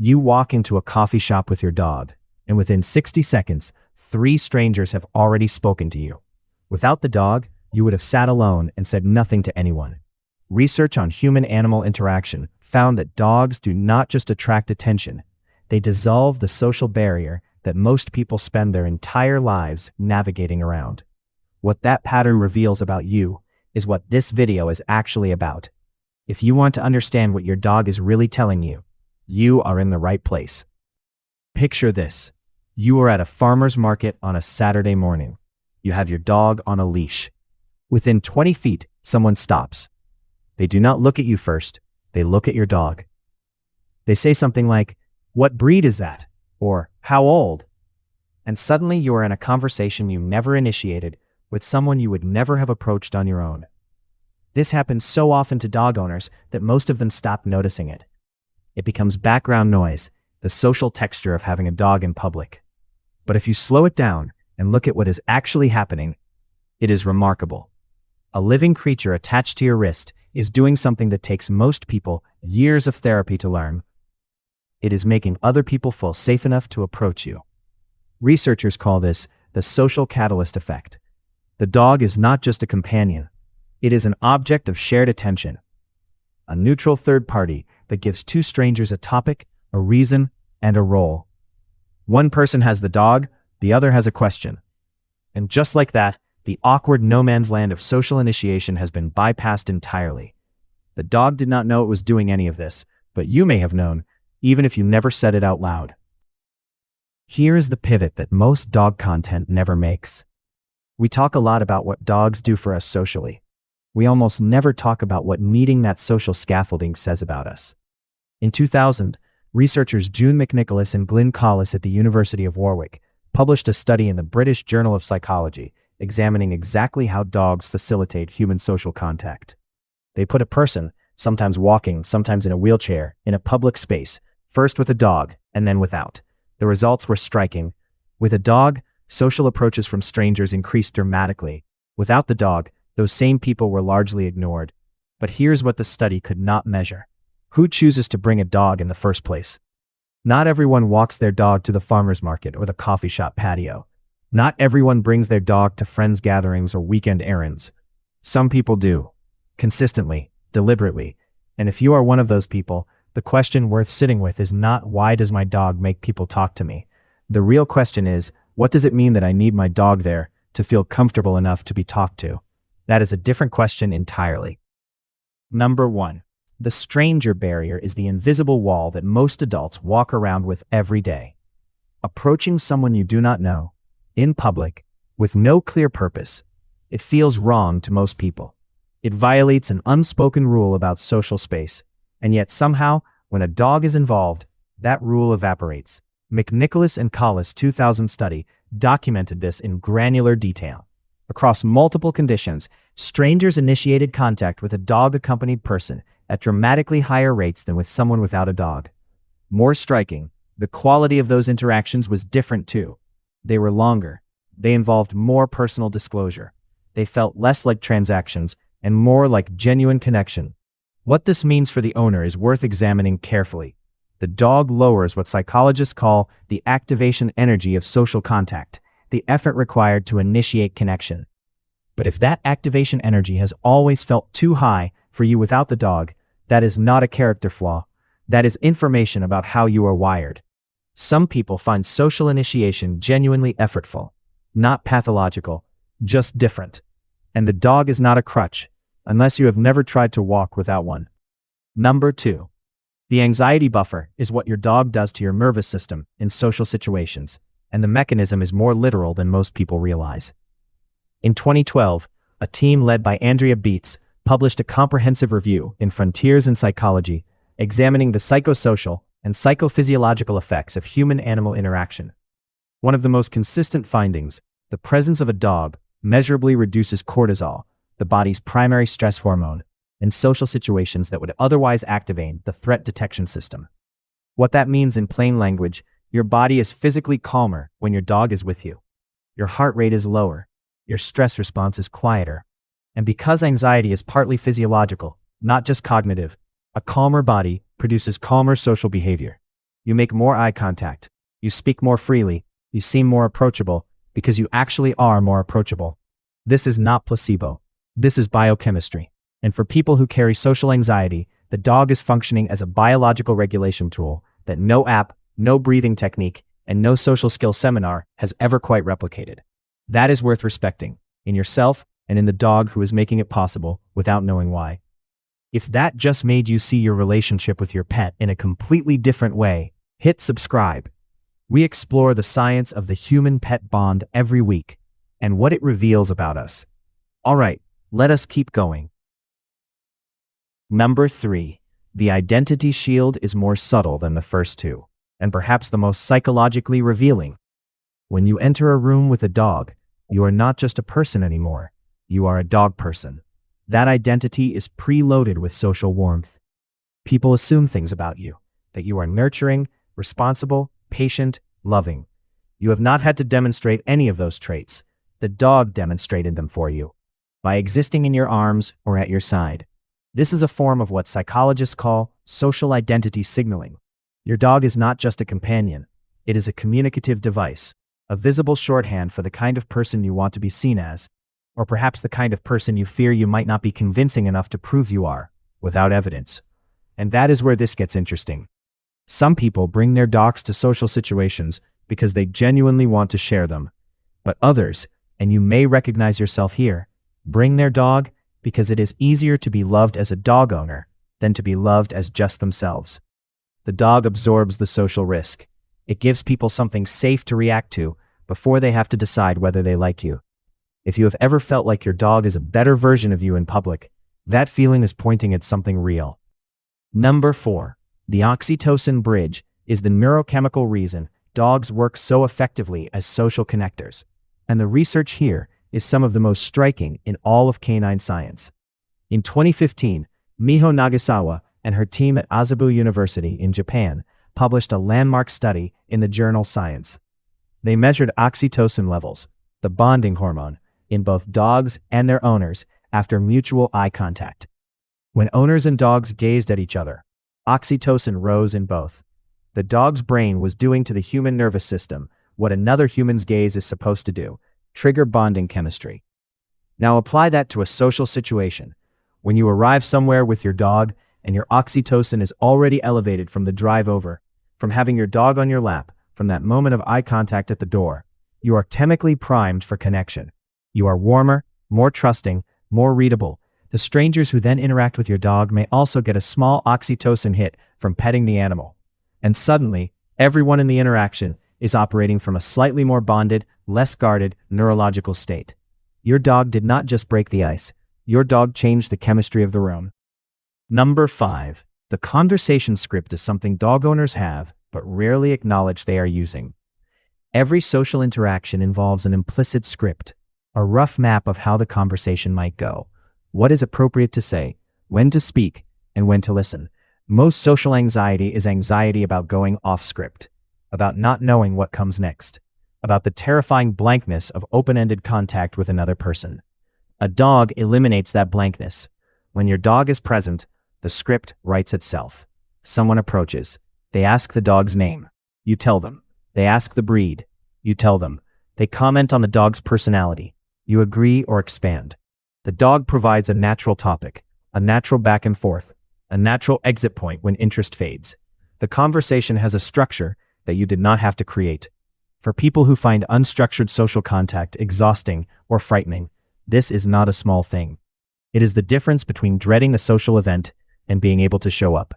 You walk into a coffee shop with your dog, and within 60 seconds, 3 strangers have already spoken to you. Without the dog, you would have sat alone and said nothing to anyone. Research on human-animal interaction found that dogs do not just attract attention, they dissolve the social barrier that most people spend their entire lives navigating around. What that pattern reveals about you is what this video is actually about. If you want to understand what your dog is really telling you, you are in the right place. Picture this. You are at a farmer's market on a Saturday morning. You have your dog on a leash. Within 20 feet, someone stops. They do not look at you first, they look at your dog. They say something like, "What breed is that?" or "How old?" And suddenly you are in a conversation you never initiated with someone you would never have approached on your own. This happens so often to dog owners that most of them stop noticing it. It becomes background noise, the social texture of having a dog in public. But if you slow it down and look at what is actually happening, it is remarkable. A living creature attached to your wrist is doing something that takes most people years of therapy to learn. It is making other people feel safe enough to approach you. Researchers call this the social catalyst effect. The dog is not just a companion. It is an object of shared attention. A neutral third party that gives 2 strangers a topic, a reason, and a role. One person has the dog, the other has a question. And just like that, the awkward no-man's land of social initiation has been bypassed entirely. The dog did not know it was doing any of this, but you may have known, even if you never said it out loud. Here is the pivot that most dog content never makes. We talk a lot about what dogs do for us socially. We almost never talk about what meeting that social scaffolding says about us. In 2000, researchers June McNicholas and Glyn Collis at the University of Warwick published a study in the British Journal of Psychology examining exactly how dogs facilitate human social contact. They put a person, sometimes walking, sometimes in a wheelchair, in a public space, first with a dog and then without. The results were striking. With a dog, social approaches from strangers increased dramatically. Without the dog, those same people were largely ignored. But here's what the study could not measure. Who chooses to bring a dog in the first place? Not everyone walks their dog to the farmer's market or the coffee shop patio. Not everyone brings their dog to friends' gatherings or weekend errands. Some people do. Consistently, deliberately. And if you are one of those people, the question worth sitting with is not, why does my dog make people talk to me? The real question is, what does it mean that I need my dog there to feel comfortable enough to be talked to? That is a different question entirely. Number 1. The stranger barrier is the invisible wall that most adults walk around with every day. Approaching someone you do not know, in public, with no clear purpose, it feels wrong to most people. It violates an unspoken rule about social space, and yet somehow, when a dog is involved, that rule evaporates. McNicholas and Collis' 2000 study documented this in granular detail. Across multiple conditions, strangers initiated contact with a dog-accompanied person at dramatically higher rates than with someone without a dog. More striking, the quality of those interactions was different too. They were longer. They involved more personal disclosure. They felt less like transactions and more like genuine connection. What this means for the owner is worth examining carefully. The dog lowers what psychologists call the activation energy of social contact, the effort required to initiate connection. But if that activation energy has always felt too high for you without the dog, that is not a character flaw. That is information about how you are wired. Some people find social initiation genuinely effortful, not pathological, just different. And the dog is not a crutch, unless you have never tried to walk without one. Number 2. The anxiety buffer is what your dog does to your nervous system in social situations, and the mechanism is more literal than most people realize. In 2012, a team led by Andrea Beetz published a comprehensive review in Frontiers in Psychology, examining the psychosocial and psychophysiological effects of human-animal interaction. One of the most consistent findings, the presence of a dog measurably reduces cortisol, the body's primary stress hormone, in social situations that would otherwise activate the threat detection system. What that means in plain language, your body is physically calmer when your dog is with you. Your heart rate is lower, your stress response is quieter. And because anxiety is partly physiological, not just cognitive, a calmer body produces calmer social behavior. You make more eye contact. You speak more freely. You seem more approachable because you actually are more approachable. This is not placebo. This is biochemistry. And for people who carry social anxiety, the dog is functioning as a biological regulation tool that no app, no breathing technique, and no social skill seminar has ever quite replicated. That is worth respecting, in yourself and in the dog who is making it possible without knowing why. If that just made you see your relationship with your pet in a completely different way, hit subscribe. We explore the science of the human-pet bond every week and what it reveals about us. All right, let us keep going. Number 3. The identity shield is more subtle than the first two, and perhaps the most psychologically revealing. When you enter a room with a dog, you are not just a person anymore. You are a dog person. That identity is preloaded with social warmth. People assume things about you, that you are nurturing, responsible, patient, loving. You have not had to demonstrate any of those traits. The dog demonstrated them for you, by existing in your arms or at your side. This is a form of what psychologists call social identity signaling. Your dog is not just a companion. It is a communicative device, a visible shorthand for the kind of person you want to be seen as, or perhaps the kind of person you fear you might not be convincing enough to prove you are, without evidence. And that is where this gets interesting. Some people bring their dogs to social situations because they genuinely want to share them. But others, and you may recognize yourself here, bring their dog because it is easier to be loved as a dog owner than to be loved as just themselves. The dog absorbs the social risk. It gives people something safe to react to before they have to decide whether they like you. If you have ever felt like your dog is a better version of you in public, that feeling is pointing at something real. Number 4. The oxytocin bridge is the neurochemical reason dogs work so effectively as social connectors. And the research here is some of the most striking in all of canine science. In 2015, Miho Nagasawa and her team at Azabu University in Japan published a landmark study in the journal Science. They measured oxytocin levels, the bonding hormone, in both dogs and their owners after mutual eye contact. When owners and dogs gazed at each other, oxytocin rose in both. The dog's brain was doing to the human nervous system what another human's gaze is supposed to do, trigger bonding chemistry. Now apply that to a social situation. When you arrive somewhere with your dog and your oxytocin is already elevated from the drive over, from having your dog on your lap, from that moment of eye contact at the door, you are chemically primed for connection. You are warmer, more trusting, more readable. The strangers who then interact with your dog may also get a small oxytocin hit from petting the animal. And suddenly, everyone in the interaction is operating from a slightly more bonded, less guarded neurological state. Your dog did not just break the ice. Your dog changed the chemistry of the room. Number 5. The conversation script is something dog owners have, but rarely acknowledge they are using. Every social interaction involves an implicit script, a rough map of how the conversation might go, what is appropriate to say, when to speak, and when to listen. Most social anxiety is anxiety about going off script, about not knowing what comes next, about the terrifying blankness of open-ended contact with another person. A dog eliminates that blankness. When your dog is present, the script writes itself. Someone approaches. They ask the dog's name. You tell them. They ask the breed. You tell them. They comment on the dog's personality. You agree or expand. The dog provides a natural topic, a natural back and forth, a natural exit point when interest fades. The conversation has a structure that you did not have to create. For people who find unstructured social contact exhausting or frightening, this is not a small thing. It is the difference between dreading a social event and being able to show up.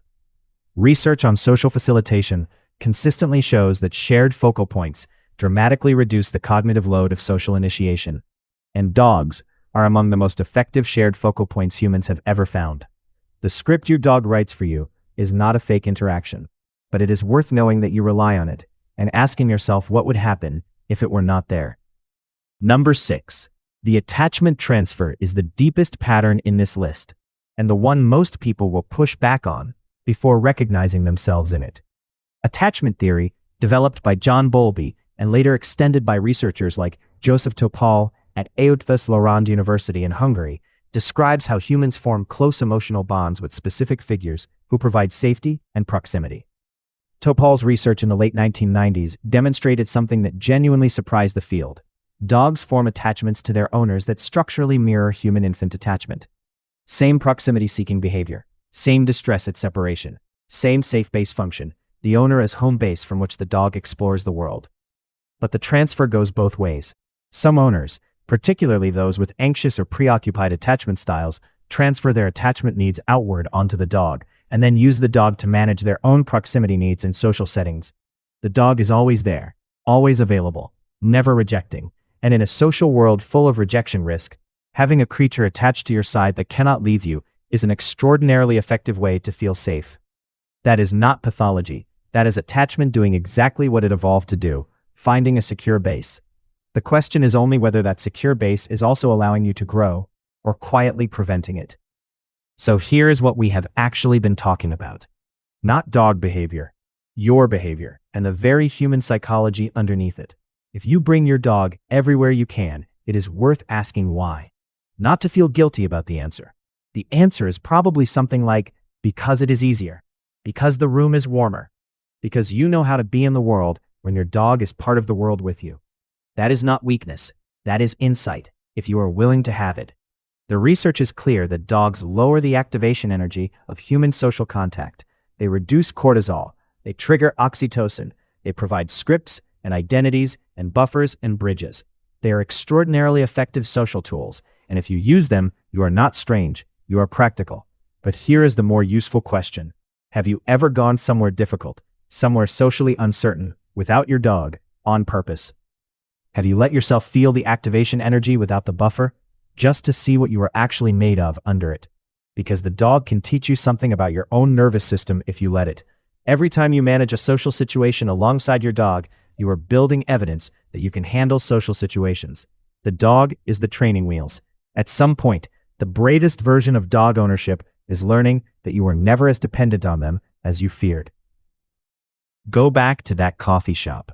Research on social facilitation consistently shows that shared focal points dramatically reduce the cognitive load of social initiation. And dogs are among the most effective shared focal points humans have ever found. The script your dog writes for you is not a fake interaction, but it is worth knowing that you rely on it and asking yourself what would happen if it were not there. Number 6. The attachment transfer is the deepest pattern in this list, and the one most people will push back on before recognizing themselves in it. Attachment theory, developed by John Bowlby and later extended by researchers like Joseph Topol at Eötvös Loránd University in Hungary, describes how humans form close emotional bonds with specific figures who provide safety and proximity. Topal's research in the late 1990s demonstrated something that genuinely surprised the field. Dogs form attachments to their owners that structurally mirror human-infant attachment. Same proximity-seeking behavior, same distress at separation, same safe base function, the owner as home base from which the dog explores the world. But the transfer goes both ways. Some owners, particularly those with anxious or preoccupied attachment styles, transfer their attachment needs outward onto the dog, and then use the dog to manage their own proximity needs in social settings. The dog is always there, always available, never rejecting, and in a social world full of rejection risk, having a creature attached to your side that cannot leave you is an extraordinarily effective way to feel safe. That is not pathology. That is attachment doing exactly what it evolved to do, finding a secure base. The question is only whether that secure base is also allowing you to grow, or quietly preventing it. So here is what we have actually been talking about. Not dog behavior, your behavior, and the very human psychology underneath it. If you bring your dog everywhere you can, it is worth asking why. Not to feel guilty about the answer. The answer is probably something like, because it is easier, because the room is warmer, because you know how to be in the world when your dog is part of the world with you. That is not weakness, that is insight, if you are willing to have it. The research is clear that dogs lower the activation energy of human social contact. They reduce cortisol, they trigger oxytocin, they provide scripts and identities and buffers and bridges. They are extraordinarily effective social tools, and if you use them, you are not strange, you are practical. But here is the more useful question. Have you ever gone somewhere difficult, somewhere socially uncertain, without your dog, on purpose? Have you let yourself feel the activation energy without the buffer, just to see what you are actually made of under it? Because the dog can teach you something about your own nervous system if you let it. Every time you manage a social situation alongside your dog, you are building evidence that you can handle social situations. The dog is the training wheels. At some point, the bravest version of dog ownership is learning that you are never as dependent on them as you feared. Go back to that coffee shop.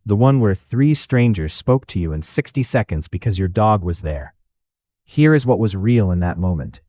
The one where 3 strangers spoke to you in 60 seconds because your dog was there. Here is what was real in that moment.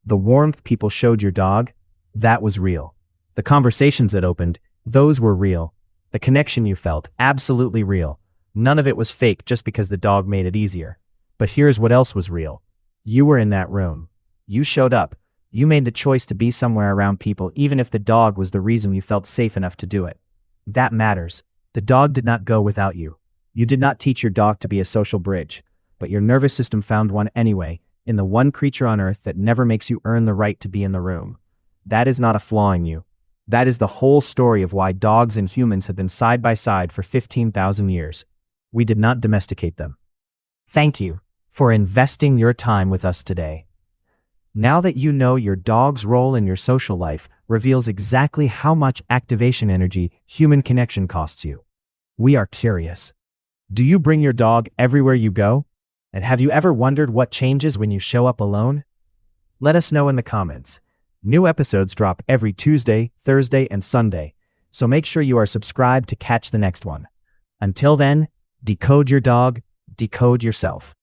The warmth people showed your dog, that was real. The conversations that opened, those were real. The connection you felt, absolutely real. None of it was fake just because the dog made it easier. But here's what else was real. You were in that room. You showed up. You made the choice to be somewhere around people even if the dog was the reason you felt safe enough to do it. That matters. The dog did not go without you. You did not teach your dog to be a social bridge, but your nervous system found one anyway, in the one creature on earth that never makes you earn the right to be in the room. That is not a flaw in you. That is the whole story of why dogs and humans have been side by side for 15,000 years. We did not domesticate them. Thank you for investing your time with us today. Now that you know your dog's role in your social life reveals exactly how much activation energy human connection costs you. We are curious. Do you bring your dog everywhere you go? And have you ever wondered what changes when you show up alone? Let us know in the comments. New episodes drop every Tuesday, Thursday, and Sunday, so make sure you are subscribed to catch the next one. Until then, decode your dog, decode yourself.